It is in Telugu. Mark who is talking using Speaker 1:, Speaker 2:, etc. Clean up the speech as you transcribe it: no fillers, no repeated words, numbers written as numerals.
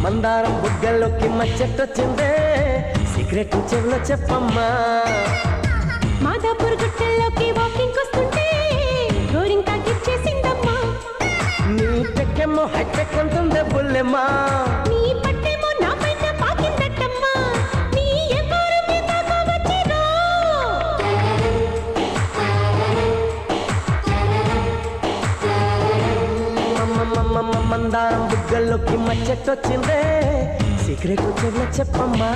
Speaker 1: మందారం బుగ్గల్లోకి మచ్చెట్టొచ్చిందే సీక్రెట్ చెవులో చెప్పమ్మా
Speaker 2: మాదాపూర్ గుట్టల్లోకి వాకింగ్ వస్తుంటే గోరింకా గిచ్చేసిందమ్మా
Speaker 1: నీ పెక్కేమో హైటెక్ అంటుందే బుల్లెమ్మా
Speaker 2: నీ పట్టేమో నా పైన పాకిందట్టమ్మా నీ ఎవ్వరు మీద వచ్చిరో
Speaker 1: మందారం బుగ్గల్లోకి మచ్చెట్టొచ్చిందే సీక్రెట్ చెవులో చెప్పమ్మా